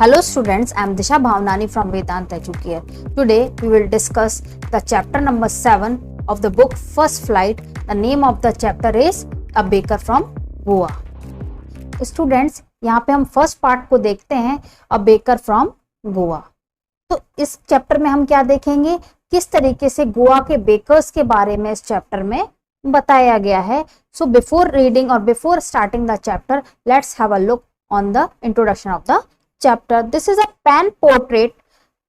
Hello students, I am Disha Bhavnani from Vedant Educare. Today we will discuss the chapter number 7 of the book First Flight. The name of the chapter is A Baker from Goa. Students, यहाँ पे हम first part को देखते हैं, A Baker from Goa. तो इस chapter में हम क्या देखेंगे, किस तरीके से गोवा के बेकर्स के बारे में इस चैप्टर में बताया गया है. सो बिफोर रीडिंग और before starting the chapter, let's have a look on the introduction of the chapter. This is a pen portrait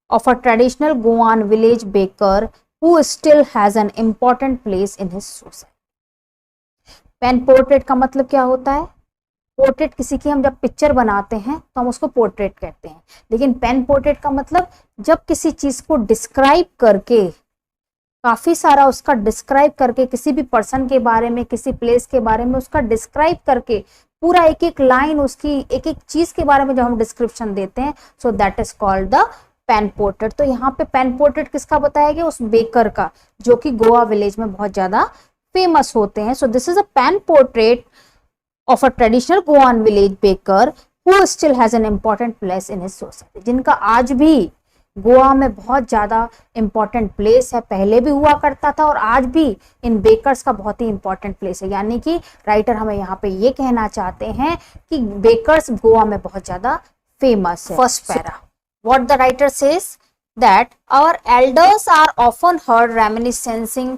of a traditional Goan village baker who still has an important place in his society. Pen portrait का मतलब क्या होता है? Portrait किसी की हम जब picture बनाते हैं तो हम उसको पोर्ट्रेट कहते हैं, लेकिन पेन पोर्ट्रेट का मतलब जब किसी चीज को डिस्क्राइब करके, काफी सारा उसका डिस्क्राइब करके, किसी भी पर्सन के बारे में, किसी प्लेस के बारे में उसका डिस्क्राइब करके, पूरा एक एक लाइन उसकी, एक एक चीज के बारे में जब हम डिस्क्रिप्शन देते हैं, so that is called the pen portrait. तो यहाँ पे पेन पोर्ट्रेट किसका बताया गया? उस बेकर का, जो कि गोवा विलेज में बहुत ज्यादा फेमस होते हैं. So this is a pen portrait of a traditional Goan village baker who still has an important place in his society. जिनका आज भी गोवा में बहुत ज्यादा इंपॉर्टेंट प्लेस है, पहले भी हुआ करता था और आज भी इन बेकर्स का बहुत ही इंपॉर्टेंट प्लेस है. यानी कि राइटर हमें यहाँ पे ये कहना चाहते हैं कि बेकर्स गोवा में बहुत ज्यादा फेमस है. First para, what the writer says that our elders are often heard reminiscing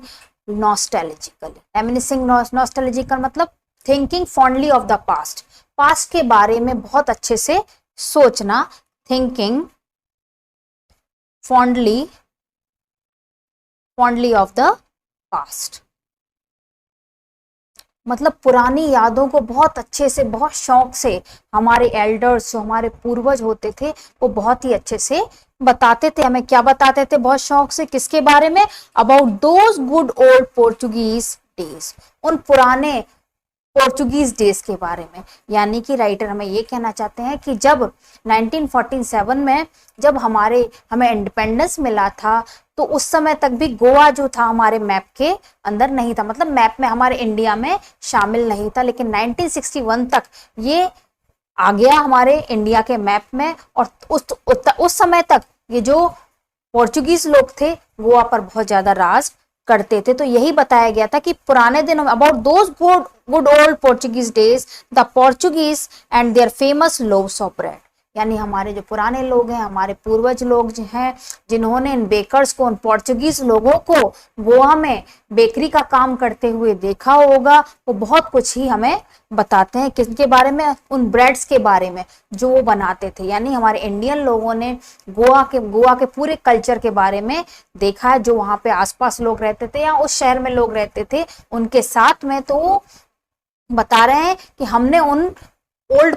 nostalgically. Reminiscing nostalgic मतलब thinking fondly of the past. Past के बारे में बहुत अच्छे से सोचना, thinking fondly of the past. मतलब पुरानी यादों को बहुत अच्छे से, बहुत शौक से हमारे एल्डर्स, जो हमारे पूर्वज होते थे, वो बहुत ही अच्छे से बताते थे. हमें क्या बताते थे बहुत शौक से? किसके बारे में? About those good old Portuguese days. उन पुराने पोर्चुगीज डेज के बारे में. यानी कि राइटर हमें ये कहना चाहते हैं कि जब 1947 में जब हमें इंडिपेंडेंस मिला था, तो उस समय तक भी गोवा जो था हमारे मैप के अंदर नहीं था, मतलब मैप में हमारे इंडिया में शामिल नहीं था. लेकिन 1961 तक ये आ गया हमारे इंडिया के मैप में, और उस समय तक ये जो पोर्चुगीज लोग थे गोवा पर बहुत ज्यादा राज करते थे. तो यही बताया गया था कि पुराने दिनों में, about those good old Portuguese days, the Portuguese and their famous loaves of bread. यानी हमारे जो पुराने लोग हैं, हमारे पूर्वज लोग जो हैं, जिन्होंने इन बेकर्स को, उन पोर्चुगीज लोगों को गोवा में बेकरी का काम करते हुए देखा होगा, वो बहुत कुछ ही हमें बताते हैं. किसके बारे में? उन ब्रेड्स के बारे में जो वो बनाते थे. यानी हमारे इंडियन लोगों ने गोवा के पूरे कल्चर के बारे में देखा है, जो वहाँ पे आसपास लोग रहते थे या उस शहर में लोग रहते थे उनके साथ में. तो बता रहे हैं कि हमने उन ओल्ड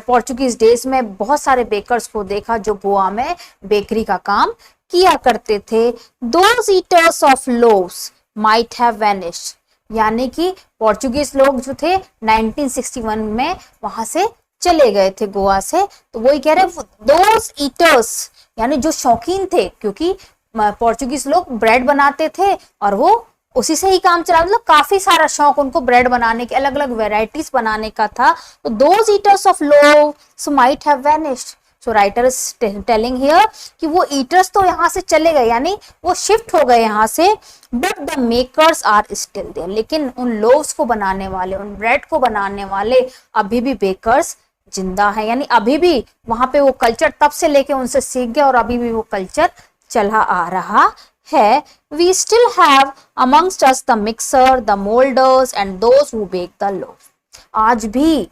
पोर्चुगीज डेज में बहुत सारे बेकर्स को देखा जो गोवा में बेकरी का काम किया करते थे. Those eaters of loaves might have vanished. यानी कि पोर्चुगीज लोग जो थे 1961 में वहां से चले गए थे गोवा से. तो वही कह रहे हैं, दोज ईटर्स यानी जो शौकीन थे, क्योंकि पोर्चुगीज लोग ब्रेड बनाते थे और वो उसी से ही काम चला, मतलब काफी सारा शौक उनको ब्रेड बनाने के, अलग अलग वेराइटीज बनाने का था. तो those eaters of loaves might have vanished. So writer is telling here कि वो ईटर्स तो यहाँ से चले गए, यानी वो शिफ्ट हो गए यहाँ से, but the makers are still there. लेकिन उन लोव्स को बनाने वाले, उन ब्रेड को बनाने वाले अभी भी बेकर्स जिंदा है. यानी अभी भी वहां पे वो कल्चर तब से लेके उनसे सीख गए और अभी भी वो कल्चर चला आ रहा है. We still have amongst us the mixer, the molders and those who bake the loaf. आज भी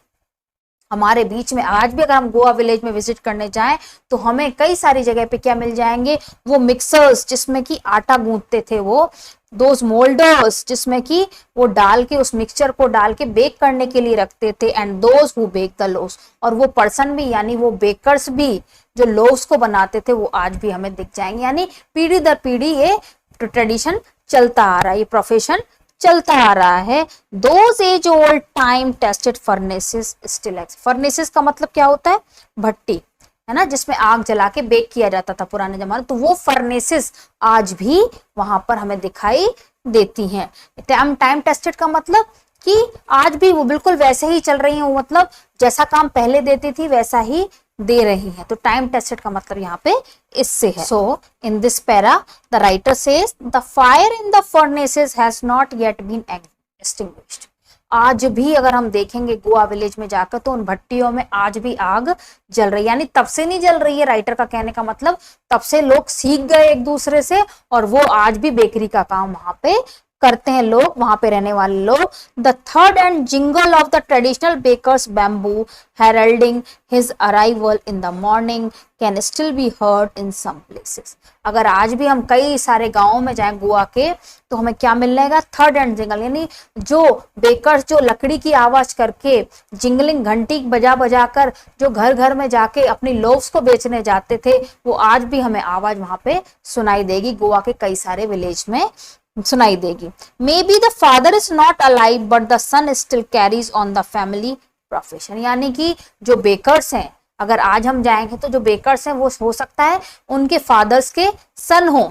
हमारे बीच में, आज भी अगर हम गोवा विलेज में विजिट करने जाएं तो हमें कई सारी जगह पे क्या मिल जाएंगे? वो मिक्सर्स जिसमें कि आटा गूंथते थे, वो दोज मोल्डर्स जिसमें कि वो डाल के, उस मिक्सचर को डाल के बेक करने के लिए रखते थे, and those who bake the loaves. और वो पर्सन भी, यानी वो बेकर्स भी जो लोव्स को बनाते थे, वो आज भी हमें दिख जाएंगे. यानी पीढ़ी दर पीढ़ी ये ट्रेडिशन चलता आ रहा है, ये प्रोफेशन चलता आ रहा है. Those age old time tested furnaces still exist. Furnaces का मतलब क्या होता है? भट्टी, है ना, जिसमें आग जला के बेक किया जाता था पुराने जमाने. तो वो फर्नेसेस आज भी वहां पर हमें दिखाई देती हैं. टाइम टेस्टेड का मतलब कि आज भी वो बिल्कुल वैसे ही चल रही हैं, मतलब जैसा काम पहले देती थी वैसा ही दे रही हैं। तो टाइम टेस्टेड का मतलब यहाँ पे इससे है। So in this para the writer says the fire in the furnaces has not yet been extinguished. आज भी अगर हम देखेंगे गोवा विलेज में जाकर तो उन भट्टियों में आज भी आग जल रही है, यानी तब से नहीं जल रही है। राइटर का कहने का मतलब तब से लोग सीख गए एक दूसरे से और वो आज भी बेकरी का काम वहां पे करते हैं लोग, वहां पे रहने वाले लोग। द थर्ड and jingle of the traditional bakers bamboo heralding his arrival in the morning can still be heard in some places. अगर आज भी हम कई सारे गांवों में जाएं गोवा के तो हमें क्या मिलेगा, थर्ड एंड जिंगल, यानी जो बेकर्स जो लकड़ी की आवाज करके जिंगलिंग घंटी बजा बजा कर जो घर घर में जाके अपनी लोव्स को बेचने जाते थे, वो आज भी हमें आवाज वहां पे सुनाई देगी। गोवा के कई सारे विलेज में सुनाई देगी। May be the father is not alive but the son still carries on the family profession. यानी कि जो बेकर्स हैं, अगर आज हम जाएंगे तो जो बेकर्स हैं वो हो सकता है उनके फादर्स के सन हो,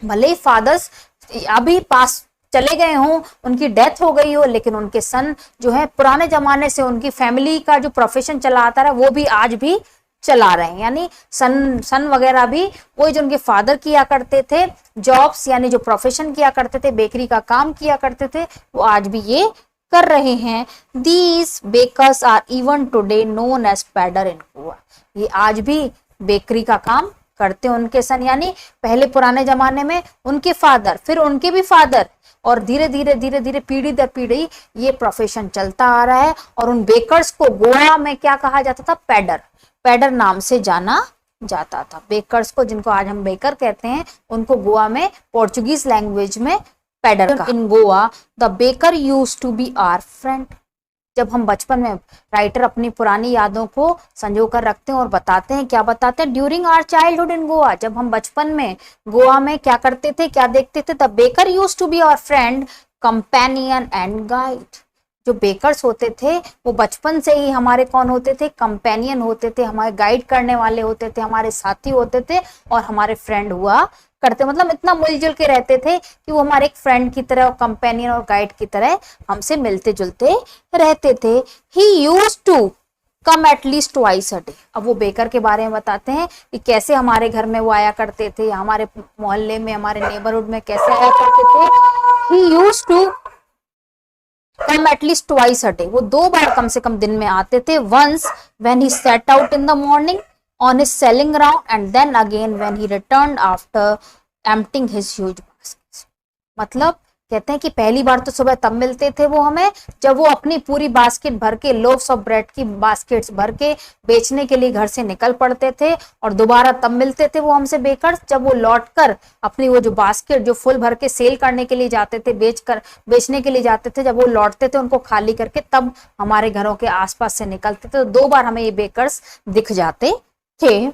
भले ही फादर्स अभी पास चले गए हों, उनकी डेथ हो गई हो, लेकिन उनके सन जो है पुराने जमाने से उनकी फैमिली का जो प्रोफेशन चला आता रहा वो भी आज भी चला रहे हैं। यानी सन वगैरह भी वही जो उनके फादर किया करते थे जॉब्स, यानी जो प्रोफेशन किया करते थे, बेकरी का काम किया करते थे, वो आज भी ये कर रहे हैं। These bakers are even today known as pader in Goa. ये आज भी बेकरी का काम करते हैं उनके सन, यानी पहले पुराने जमाने में उनके फादर, फिर उनके भी फादर, और धीरे धीरे पीढ़ी दर पीढ़ी ये प्रोफेशन चलता आ रहा है। और उन बेकर्स को गोवा में क्या कहा जाता था, पैडर, पैडर नाम से जाना जाता था। बेकर्स को, जिनको आज हम बेकर कहते हैं, उनको गोवा में पोर्चुगीज लैंग्वेज में पैडर कहा। In Goa the baker used to be our friend. जब हम बचपन में, राइटर अपनी पुरानी यादों को संजो कर रखते हैं और बताते हैं, क्या बताते हैं, during our childhood in Goa, जब हम बचपन में गोवा में क्या करते थे, क्या देखते थे, the baker used to be our friend companion and guide. जो बेकर्स होते थे वो बचपन से ही हमारे कौन होते थे, कंपेनियन होते थे, हमारे गाइड करने वाले होते थे, हमारे साथी होते थे और हमारे फ्रेंड हुआ करते, मतलब इतना मिलजुल के रहते थे कि वो हमारे एक फ्रेंड की तरह, कंपेनियन और गाइड की तरह हमसे मिलते जुलते रहते थे। He used to come at least twice a day. अब वो बेकर के बारे में बताते हैं कि कैसे हमारे घर में वो आया करते थे, हमारे मोहल्ले में, हमारे नेबरहुड में कैसे आया करते थे। He used to come at least twice a day. वो 2 बार कम से कम दिन में आते थे। Once when he set out in the morning on his selling ground and then again when he returned after emptying his huge baskets। मतलब कहते हैं कि पहली बार तो सुबह तब मिलते थे वो हमें जब वो अपनी पूरी बास्केट भर के, लोव्स ऑफ ब्रेड की बास्केट्स भर के बेचने के लिए घर से निकल पड़ते थे, और दोबारा तब मिलते थे वो हमसे बेकर्स जब वो लौटकर अपनी वो जो बास्केट जो फुल भर के सेल करने के लिए जाते थे, बेचने के लिए जाते थे, जब वो लौटते थे उनको खाली करके तब हमारे घरों के आसपास से निकलते थे। तो 2 बार हमें ये बेकर्स दिख जाते थे।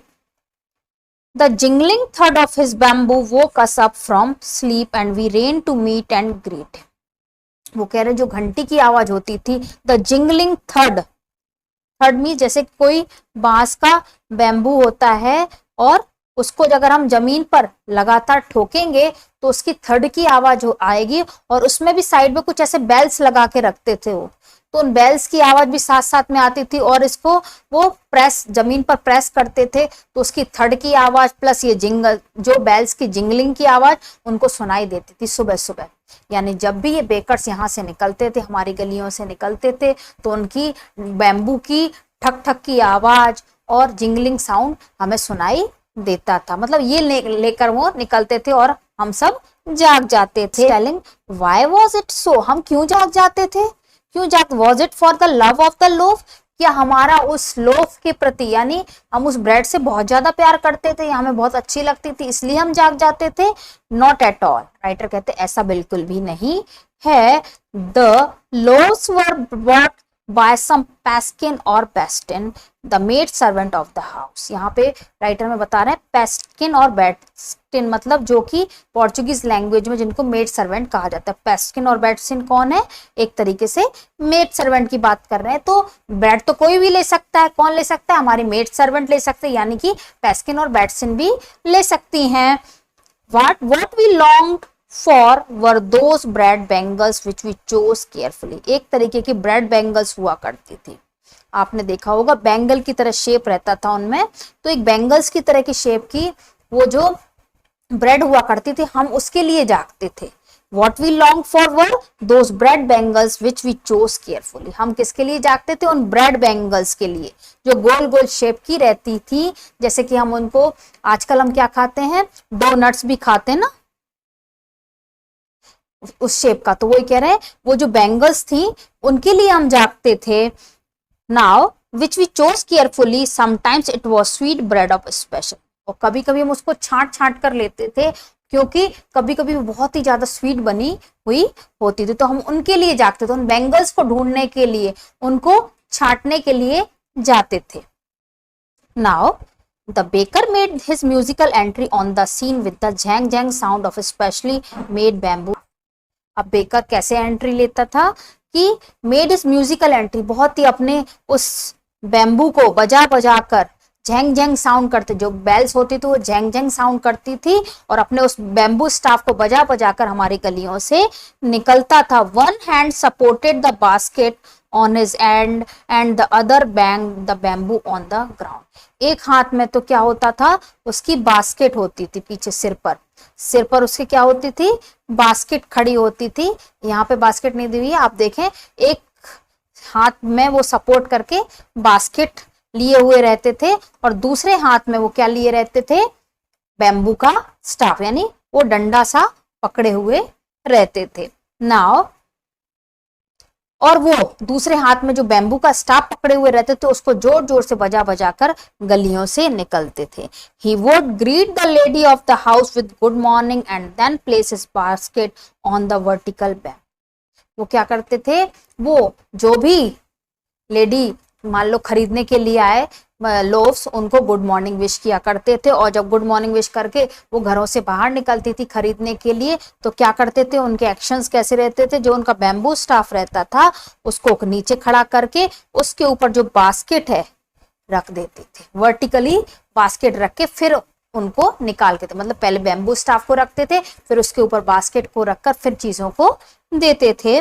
The jingling thud of his bamboo woke us up from sleep and we ran to meet and greet him। वो कह रहे जो घंटी की आवाज होती थी, the jingling thud, third mean जैसे कोई बांस का बैम्बू होता है और उसको अगर हम जमीन पर लगातार ठोकेंगे तो उसकी थर्ड की आवाज आएगी, और उसमें भी साइड में कुछ ऐसे बेल्स लगा के रखते थे वो, तो उन बेल्स की आवाज भी साथ साथ में आती थी, और इसको वो प्रेस, जमीन पर प्रेस करते थे तो उसकी थर्ड की आवाज प्लस ये जिंगल, जो बेल्स की जिंगलिंग की आवाज उनको सुनाई देती थी सुबह सुबह। यानी जब भी ये बेकर्स यहाँ से निकलते थे, हमारी गलियों से निकलते थे, तो उनकी बैम्बू की ठक ठक की आवाज और जिंगलिंग साउंड हमें सुनाई देता था। मतलब ये लेकर वो निकलते थे और हम सब जाग जाते थे। Telling why was it so, हम क्यों जाग जाते थे, क्यों जाग, was it for the love of the loaf, क्या हमारा उस लोफ के प्रति, यानी हम उस ब्रेड से बहुत ज्यादा प्यार करते थे या हमें बहुत अच्छी लगती थी इसलिए हम जाग जाते थे। नॉट एट ऑल, राइटर कहते ऐसा बिल्कुल भी नहीं है। The loaves were bought by some पैस्किन और बेस्टिन the maid servant of the house. यहाँ पे राइटर में बता रहे हैं पैस्किन और बेस्टिन, मतलब जो कि पोर्चुगीज लैंग्वेज में जिनको मेड सर्वेंट कहा जाता है। पैस्किन और बेस्टिन कौन है, एक तरीके से मेड सर्वेंट की बात कर रहे हैं। तो ब्रेड तो कोई भी ले सकता है, कौन ले सकता है, हमारी मेड सर्वेंट ले सकते हैं, यानी कि पैस्किन और बेस्टिन भी ले सकती हैं। what we longed for were those bread bangles which we chose carefully। एक तरीके की ब्रेड बैंगल्स हुआ करती थी, आपने देखा होगा बैंगल की तरह शेप रहता था उनमें, तो एक बैंगल्स की तरह की शेप की वो जो ब्रेड हुआ करती थी, हम उसके लिए जागते थे। What we long for were those bread bangles which we chose carefully. हम किसके लिए जागते थे? उन ब्रेड बैंगल्स के लिए जो गोल गोल शेप की रहती थी, जैसे कि हम उनको आजकल हम क्या खाते हैं, डोनट्स भी खाते हैं ना उस शेप का, तो वही कह रहे हैं वो जो बैंगल्स थी उनके लिए हम जागते थे। Now which we chose carefully, sometimes it was sweet bread of special, और कभी कभी हम उसको छांट छांट कर लेते थे क्योंकि कभी कभी बहुत ही ज्यादा स्वीट बनी हुई होती थी, तो हम उनके लिए जागते थे, उन बैंगल्स को ढूंढने के लिए, उनको छांटने के लिए जाते थे। Now the baker made his musical entry on the scene with the झैंग झैंग sound of specially made bamboo. अब बेकर कैसे एंट्री लेता था कि मेड इस म्यूजिकल एंट्री, बहुत ही अपने उस बैम्बू को बजा बजा कर झैंग झैंग साउंड करते, जो बेल्स होती थी वो झैंग झैंग साउंड करती थी, और अपने उस बैम्बू स्टाफ को बजा बजा कर हमारी गलियों से निकलता था। One hand supported the basket on his and and the other bang the bamboo on the ground. एक हाथ में तो क्या होता था, उसकी बास्केट होती थी पीछे सिर पर उसके क्या होती थी, बास्केट खड़ी होती थी। यहाँ पे बास्केट नहीं दी हुई है, आप देखें, एक हाथ में वो सपोर्ट करके बास्केट लिए हुए रहते थे और दूसरे हाथ में वो क्या लिए रहते थे, बैम्बू का स्टाफ, यानी वो डंडा सा पकड़े हुए रहते थे। नाउ और वो दूसरे हाथ में जो बैम्बू का स्टाफ पकड़े हुए रहते थे उसको जोर जोर से बजा बजा कर गलियों से निकलते थे। He would greet the lady of the house with good morning and then place his basket on the vertical bank. वो क्या करते थे, वो जो भी लेडी मान लो खरीदने के लिए आए लोव्स, उनको गुड मॉर्निंग विश किया करते थे, और जब गुड मॉर्निंग विश करके वो घरों से बाहर निकलती थी खरीदने के लिए, तो क्या करते थे, उनके एक्शंस कैसे रहते थे, जो उनका बैम्बू स्टाफ रहता था उसको नीचे खड़ा करके उसके ऊपर जो बास्केट है रख देते थे, वर्टिकली बास्केट रख के फिर उनको निकाल के थे, मतलब पहले बैम्बू स्टाफ को रखते थे, फिर उसके ऊपर बास्केट को रखकर फिर चीजों को देते थे।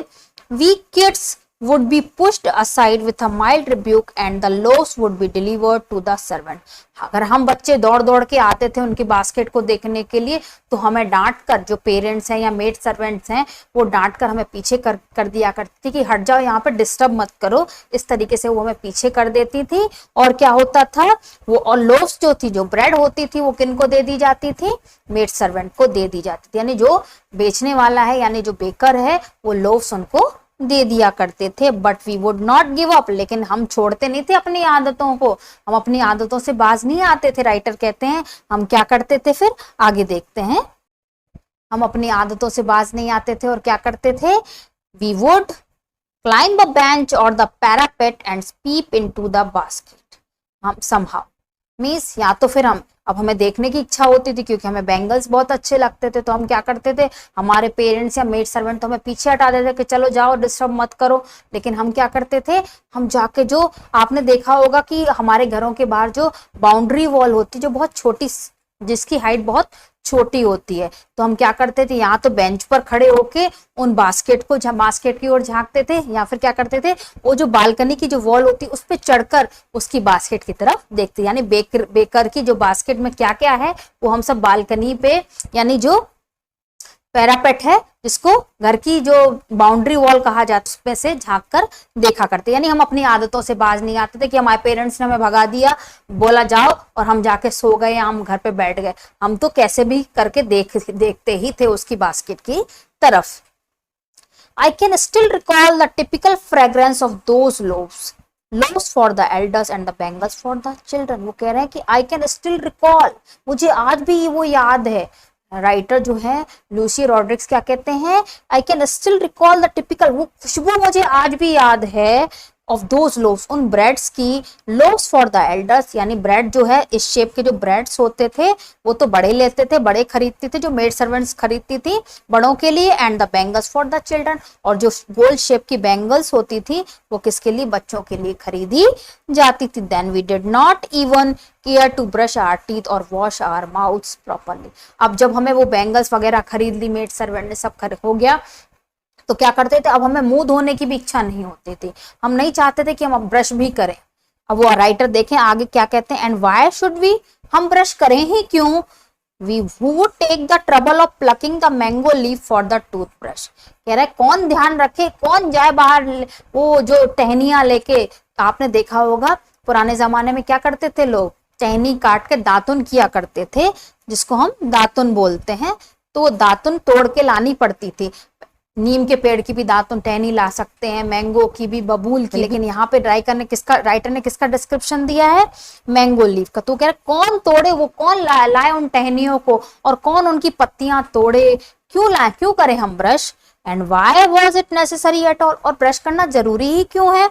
We kids would be pushed aside with a mild rebuke and the loaves would be delivered to the servant. अगर हम बच्चे दौड़ दौड़ के आते थे उनकी बास्केट को देखने के लिए, तो हमें डांट कर, जो पेरेंट्स हैं या मेड सर्वेंट्स हैं, वो डांट कर हमें पीछे कर दिया करती थी कि हट जाओ, यहाँ पे डिस्टर्ब मत करो, इस तरीके से वो हमें पीछे कर देती थी। और क्या होता था, वो और लोव्स जो थी, जो ब्रेड होती थी, वो किनको दे दी जाती थी, मेड सर्वेंट को दे दी जाती थी, यानी जो बेचने वाला है, यानी जो बेकर है, वो लोव्स उनको दे दिया करते थे। But we would not give up, लेकिन हम छोड़ते नहीं थे अपनी आदतों को, हम अपनी आदतों से बाज नहीं आते थे। राइटर कहते हैं हम क्या करते थे, फिर आगे देखते हैं, हम अपनी आदतों से बाज नहीं आते थे और क्या करते थे, we would climb a bench और the parapet and peep into the basket. हम समहाउ मीन्स, या तो फिर हम, अब हमें देखने की इच्छा होती थी क्योंकि हमें बैंगल्स बहुत अच्छे लगते थे, तो हम क्या करते थे, हमारे पेरेंट्स या मेड सर्वेंट तो हमें पीछे हटा देते थे कि चलो जाओ डिस्टर्ब मत करो, लेकिन हम क्या करते थे, हम जाके, जो आपने देखा होगा कि हमारे घरों के बाहर जो बाउंड्री वॉल होती, जो बहुत छोटी, जिसकी हाइट बहुत छोटी होती है, तो हम क्या करते थे, यहाँ तो बेंच पर खड़े होके उन बास्केट की ओर झांकते थे, या फिर क्या करते थे, वो जो बालकनी की जो वॉल होती उस पे चढ़कर उसकी बास्केट की तरफ देखते, यानी बेकर की जो बास्केट में क्या क्या है वो हम सब बालकनी पे, यानी जो पैरापेट है, जिसको घर की जो बाउंड्री वॉल कहा जाता है, उसमें से झांक कर देखा करते। यानी हम अपनी आदतों से बाज नहीं आते थे कि हमारे पेरेंट्स ने हमें भगा दिया, बोला जाओ, और हम जाके सो गए या हम घर पे बैठ गए, हम तो कैसे भी करके देखते ही थे उसकी बास्केट की तरफ। I can still recall the typical fragrance of those loaves for the elders and the bangles for the children. वो कह रहे हैं कि I can still recall, मुझे आज भी वो याद है। राइटर जो है लूसी रॉड्रिक्स क्या कहते हैं, I can still recall the typical, वो खुशबू मुझे आज भी याद है, ऑफ दोज लोव्स, उन ब्रेड्स की। लोव्स फॉर द एल्डर्स, यानी ब्रेड जो है इस शेप के जो ब्रेड्स होते थे वो तो बड़े लेते थे, बड़े खरीदती थे, जो मेड सर्वेंट्स खरीदती थी बड़ों के लिए, and the bangles for the children, और जो गोल शेप की बैंगल्स होती थी वो किसके लिए, बच्चों के लिए खरीदी जाती थी। Then we did not even care to brush our teeth or wash our mouths properly. अब जब हमें वो बैंगल्स वगैरह खरीद ली, मेड सर्वेंट ने सब हो गया, तो क्या करते थे, अब हमें मुंह धोने की भी इच्छा नहीं होती थी, हम नहीं चाहते थे कि हम अब ब्रश भी करें। अब वो राइटर देखें आगे क्या कहते हैं, एंड वाई शुड वी, हम ब्रश करें ही क्यों, we who would take the trouble of plucking the mango leaf for the toothbrush. कह रहा है कौन ध्यान रखे, कौन जाए बाहर वो जो टहनियां लेके। आपने देखा होगा पुराने जमाने में क्या करते थे लोग, टहनी काट के दातुन किया करते थे, जिसको हम दातुन बोलते हैं। तो वो दातुन तोड़ के लानी पड़ती थी, नीम के पेड़ की भी दातुन टहनी ला सकते हैं, मैंगो की भी, बबूल की, लेकिन यहाँ पे राइटर ने किसका डिस्क्रिप्शन दिया है, मैंगो लीफ का। तो कह रहे कौन तोड़े, वो कौन लाए उन टहनियों को, और कौन उनकी पत्तियां तोड़े, क्यों लाए, क्यों करें हम brush, and why was it necessary at all, और ब्रश करना जरूरी ही क्यों है।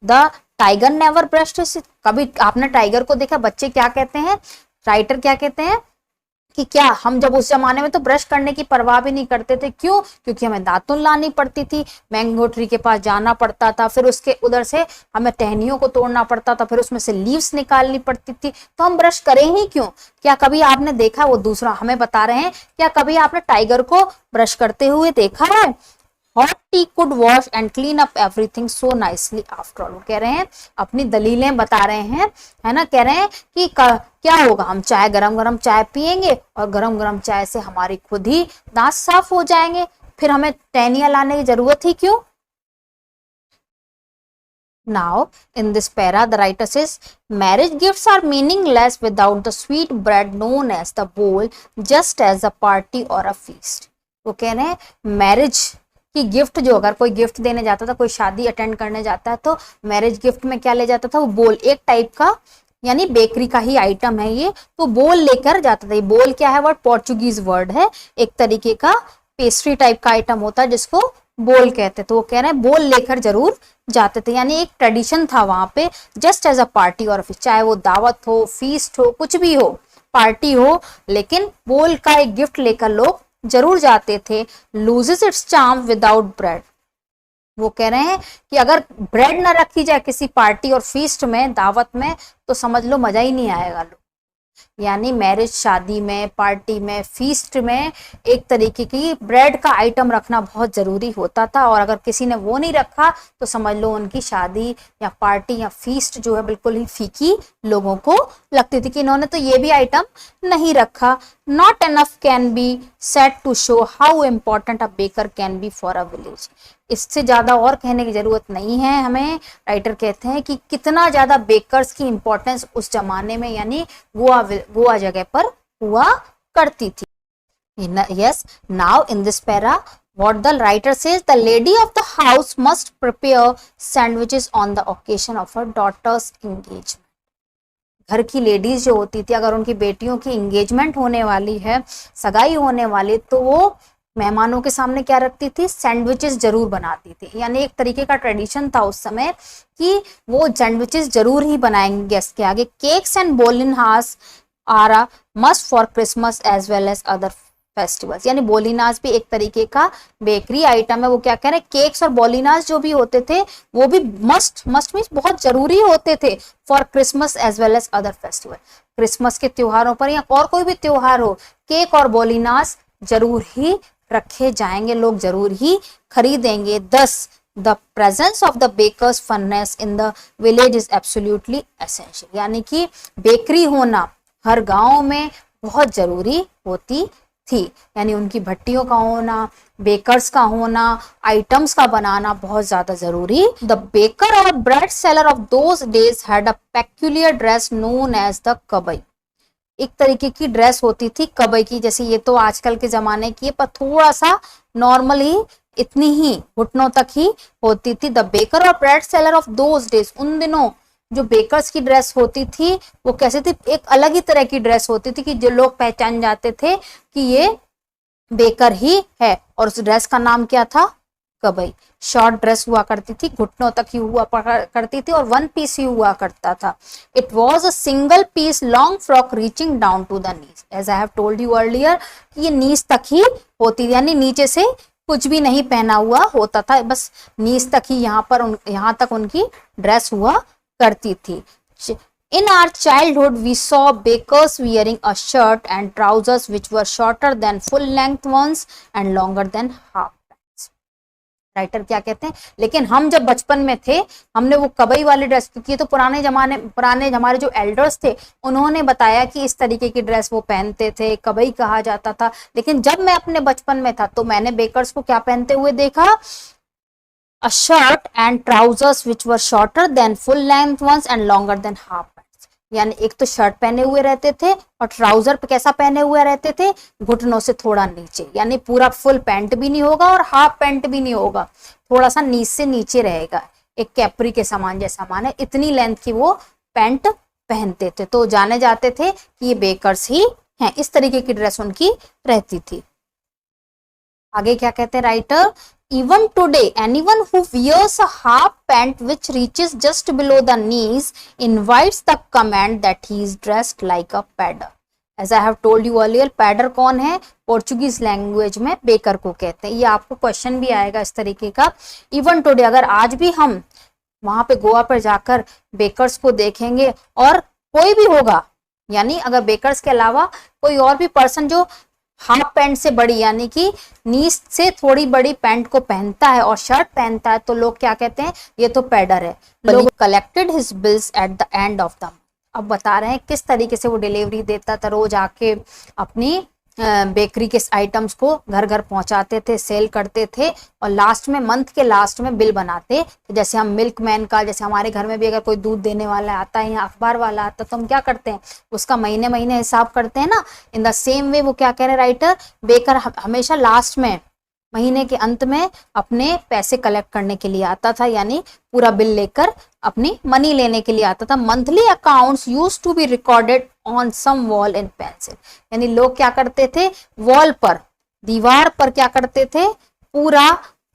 The tiger never brushed his, कभी आपने टाइगर को देखा, बच्चे क्या कहते हैं, राइटर क्या कहते हैं कि क्या हम जब उस जमाने में तो ब्रश करने की परवाह भी नहीं करते थे, क्यों, क्योंकि हमें दातुन लानी पड़ती थी, मैंगो ट्री के पास जाना पड़ता था, फिर उसके उधर से हमें टहनियों को तोड़ना पड़ता था, फिर उसमें से लीव्स निकालनी पड़ती थी, तो हम ब्रश करें ही क्यों। क्या कभी आपने देखा, वो दूसरा हमें बता रहे हैं, क्या कभी आपने टाइगर को ब्रश करते हुए देखा है। Hot T could wash and clean up everything so nicely after all. वो कह रहे हैं, अपनी दलीलें बता रहे हैं, है ना, कह रहे हैं कि क्या होगा, हम चाय गरम गरम चाय पियेंगे और गरम गरम चाय से हमारी खुद ही दांत साफ हो जाएंगे, फिर हमें टहनियां लाने की जरूरत ही क्यों। Now, in this para, the writer says, marriage gifts are meaningless without the sweet bread known as the bowl, just as a party or a feast. वो कह रहे हैं मैरिज की गिफ्ट, जो अगर कोई गिफ्ट देने जाता था, कोई शादी अटेंड करने जाता है, तो मैरिज गिफ्ट में क्या ले जाता था, वो बोल, एक टाइप का यानी बेकरी का ही आइटम है ये, तो बोल लेकर जाता था। ये बोल क्या है, वर्ड पोर्चुगीज वर्ड है, एक तरीके का पेस्ट्री टाइप का आइटम होता है जिसको बोल कहते। तो वो कह रहे हैं बोल लेकर जरूर जाते थे, यानी एक ट्रेडिशन था वहां पे, जस्ट एज अ पार्टी और फीस्ट, चाहे वो दावत हो, फीस्ट हो, कुछ भी हो, पार्टी हो, लेकिन बोल का एक गिफ्ट लेकर लोग जरूर जाते थे। Loses it's charm without bread. वो कह रहे हैं कि अगर ब्रेड ना रखी जाए किसी पार्टी और फीस्ट में, दावत में, तो समझ लो मजा ही नहीं आएगा। यानी मैरिज, शादी में, पार्टी में, फीस्ट में एक तरीके की ब्रेड का आइटम रखना बहुत जरूरी होता था, और अगर किसी ने वो नहीं रखा तो समझ लो उनकी शादी या पार्टी या फीस्ट जो है बिल्कुल ही फीकी लोगों को लगती थी कि इन्होंने तो ये भी आइटम नहीं रखा। Not enough can be said to show how important a baker can be for a village. इससे ज्यादा और कहने की जरूरत नहीं है हमें। राइटर कहते हैं कि कितना ज्यादा बेकर्स की इंपॉर्टेंस उस जमाने में यानी गोवा जगह पर हुआ करती थी। Yes, now in this para, what the writer says, the lady of the house must prepare sandwiches on the occasion of her daughter's engagement. घर की लेडीज जो होती थी, अगर उनकी बेटियों की एंगेजमेंट होने वाली है, सगाई होने वाली, तो वो मेहमानों के सामने क्या रखती थी, सैंडविचेस जरूर बनाती थी। यानी एक तरीके का ट्रेडिशन था उस समय कि वो सैंडविचेस जरूर ही बनाएंगे गेस्ट के आगे। Cakes and bolinhas are a must for Christmas as well as other festivals. यानी बोलिनास भी एक तरीके का बेकरी आइटम है। वो क्या कह रहे हैं, केक्स और बोलिनास जो भी होते थे वो भी मस्ट मीन्स बहुत जरूरी होते थे for Christmas as well as other festival. Christmas के त्योहारों पर या और कोई भी त्योहार हो, केक और बोलिनास जरूर ही रखे जाएंगे, लोग जरूर ही खरीदेंगे। Thus the presence of the bakers furnace in the village is absolutely essential. यानी कि बेकरी होना हर गांव में बहुत जरूरी होती थी। यानी उनकी भट्टियों का होना, बेकर्स का होना, आइटम्स का बनाना बहुत ज्यादा जरूरी। The baker or bread seller of those days had a peculiar dress known as the kabai. एक तरीके की ड्रेस होती थी कबई की, जैसे ये तो आजकल के जमाने की है, पर थोड़ा सा नॉर्मल ही, इतनी ही घुटनों तक ही होती थी। The baker or bread seller of those days, उन दिनों जो बेकर्स की ड्रेस होती थी वो कैसे थी, एक अलग ही तरह की ड्रेस होती थी कि जो लोग पहचान जाते थे कि ये बेकर ही है। और उस ड्रेस का नाम क्या था, कबई। शॉर्ट ड्रेस हुआ करती थी, घुटनों तक ही हुआ करती थी और वन पीस ही हुआ करता था। It was a single piece long frock reaching down to the knees. As I have told you earlier, ये नीज तक ही होती थी, यानी नीचे से कुछ भी नहीं पहना हुआ होता था, बस नीज तक ही यहाँ तक उनकी ड्रेस हुआ करती थी। In our childhood, we saw bakers wearing a shirt and trousers which were shorter than full length ones and longer than half pants. Writer क्या कहते हैं, लेकिन हम जब बचपन में थे हमने वो कबई वाली ड्रेस, क्योंकि तो पुराने हमारे जो एल्डर्स थे उन्होंने बताया कि इस तरीके की ड्रेस वो पहनते थे, कबई कहा जाता था। लेकिन जब मैं अपने बचपन में था तो मैंने बेकर्स को क्या पहनते हुए देखा, a shirt and trousers which were shorter than full length ones and longer than half pants। यानी एक तो शर्ट पहने हुए रहते थे और ट्राउजर पे कैसा पहने हुए रहते थे, घुटनों से थोड़ा नीचे, यानी पूरा फुल पैंट भी नहीं होगा और हाफ पैंट भी नहीं होगा, थोड़ा सा नीचे से नीचे रहेगा, एक कैपरी के समान जैसा माने, इतनी लेंथ की वो पैंट पहनते थे। तो जाने जाते थे कि ये बेकर्स ही हैं, इस तरीके की ड्रेस उनकी रहती थी। आगे क्या कहते हैं writer, even today anyone who wears a half pant which reaches just below the knees invites the comment that he is dressed like a padder। as I have told you earlier, pader कौन है, Portuguese language में baker को कहते हैं। ये आपको question भी आएगा इस तरीके का, इवन टुडे, अगर आज भी हम वहां पे गोवा पर जाकर बेकर्स को देखेंगे और कोई भी होगा, यानी अगर बेकर्स के अलावा कोई और भी पर्सन जो हाफ पैंट से बड़ी यानी कि नीज से थोड़ी बड़ी पैंट को पहनता है और शर्ट पहनता है, तो लोग क्या कहते हैं, ये तो पैडर है। लोग collected his bills at the end of the, अब बता रहे हैं किस तरीके से वो डिलीवरी देता था, रोज आके अपनी बेकरी के आइटम्स को घर घर पहुंचाते थे, सेल करते थे और लास्ट में, मंथ के लास्ट में बिल बनाते। जैसे हम मिल्कमैन का, जैसे हमारे घर में भी अगर कोई दूध देने वाला आता है या अखबार वाला आता है तो हम क्या करते हैं, उसका महीने महीने हिसाब करते हैं ना। इन द सेम वे वो क्या कह रहे हैं राइटर, बेकर हमेशा लास्ट में, महीने के अंत में अपने पैसे कलेक्ट करने के लिए आता था, यानी पूरा बिल लेकर अपनी मनी लेने के लिए आता था। Monthly accounts used to be recorded on some wall in pencil, यानी लोग क्या करते थे, वॉल पर, दीवार पर क्या करते थे, पूरा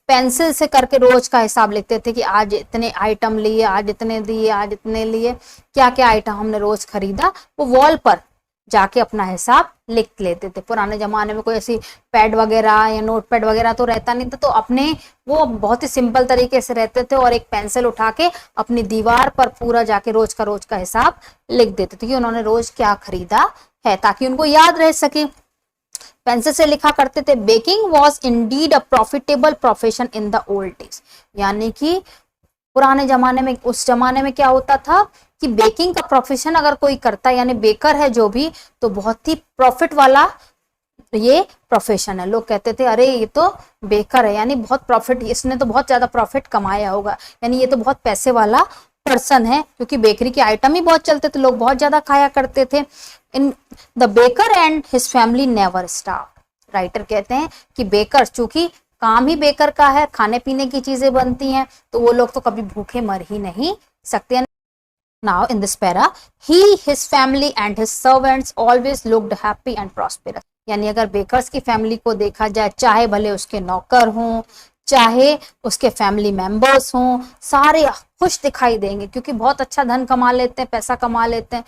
पेंसिल से करके रोज का हिसाब लिखते थे कि आज इतने आइटम लिए, आज इतने दिए, आज इतने लिए, क्या क्या आइटम हमने रोज खरीदा, वो वॉल पर जाके अपना हिसाब लिख लेते थे। पुराने जमाने में कोई ऐसी पैड वगैरह या नोट पैड वगैरह तो रहता नहीं था, तो अपने वो बहुत ही सिंपल तरीके से रहते थे और एक पेंसिल उठा के अपनी दीवार पर पूरा जाके रोज का हिसाब लिख देते थे कि उन्होंने रोज क्या खरीदा है, ताकि उनको याद रह सके। पेंसिल से लिखा करते थे। Baking was indeed a profitable profession in the old days, यानी कि पुराने जमाने में, उस जमाने में क्या होता था कि बेकिंग का प्रोफेशन अगर कोई करता है, यानी बेकर है जो भी, तो बहुत ही प्रॉफिट वाला ये प्रोफेशन है। लोग कहते थे अरे ये तो बेकर है, यानी बहुत प्रॉफिट, इसने तो बहुत ज्यादा प्रॉफिट कमाया होगा, यानी ये तो बहुत पैसे वाला पर्सन है, क्योंकि बेकरी के आइटम ही बहुत चलते थे, लोग बहुत ज्यादा खाया करते थे। In the baker and his family never starve. Writer कहते हैं कि बेकर, चूंकि काम ही बेकर का है, खाने पीने की चीजें बनती हैं, तो वो लोग तो कभी भूखे मर ही नहीं सकते। Now in this para, he, his family and his servants always looked happy and prosperous। यानी अगर बेकर्स की फैमिली को देखा जाए, चाहे भले उसके नौकर हों, चाहे उसके फैमिली मेंबर्स हों, सारे खुश दिखाई देंगे, क्योंकि बहुत अच्छा धन कमा लेते हैं, पैसा कमा लेते हैं,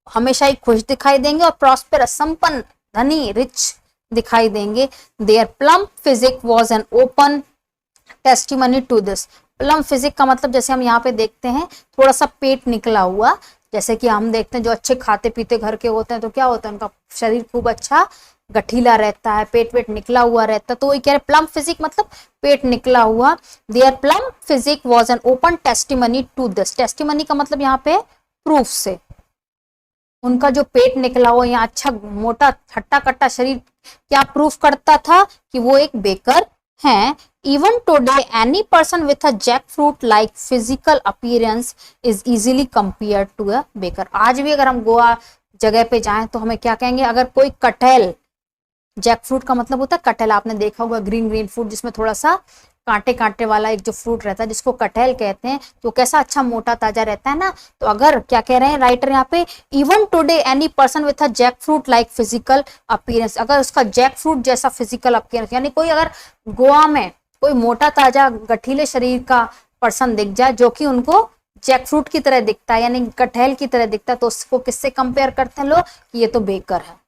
हमेशा ही खुश दिखाई देंगे और प्रॉस्पेरस, संपन्न, धनी, रिच दिखाई देंगे। Their plump physique was an open testimony to this. Plump physique का मतलब जैसे हम यहाँ पे देखते हैं थोड़ा सा पेट निकला हुआ, जैसे कि हम देखते हैं जो अच्छे खाते पीते घर के होते हैं तो क्या होता है, उनका शरीर खूब अच्छा गठीला रहता है, पेट वेट निकला हुआ रहता है, तो वही कह रहे प्लम फिजिक मतलब पेट निकला हुआ। Their plump physique was an open testimony to this. Testimony का मतलब यहाँ पे प्रूफ से, उनका जो पेट निकला हुआ या अच्छा मोटा हट्टा कट्टा शरीर क्या प्रूफ करता था कि वो एक बेकर हैं। Even today, any person with a jackfruit like physical appearance is easily compared to a baker। आज भी अगर हम गोवा जगह पे जाएं तो हमें क्या कहेंगे, अगर कोई कटहल, जैकफ्रूट का मतलब होता है कटहल, आपने देखा होगा ग्रीन ग्रीन फ्रूट जिसमें थोड़ा सा कांटे कांटे वाला एक जो फ्रूट रहता है जिसको कटहल कहते हैं, तो कैसा अच्छा मोटा ताजा रहता है ना। तो अगर क्या कह रहे हैं राइटर यहाँ पे, even today any person with a jackfruit like physical appearance, अगर उसका जैक फ्रूट जैसा फिजिकल अपीयरेंस, यानी कोई अगर गोवा में कोई मोटा ताजा गठीले शरीर का पर्सन दिख जाए जो कि उनको जैक फ्रूट की तरह दिखता है, यानी कटहल की तरह दिखता है, तो उसको किससे कंपेयर करते हैं लोग कि ये तो बेकर है।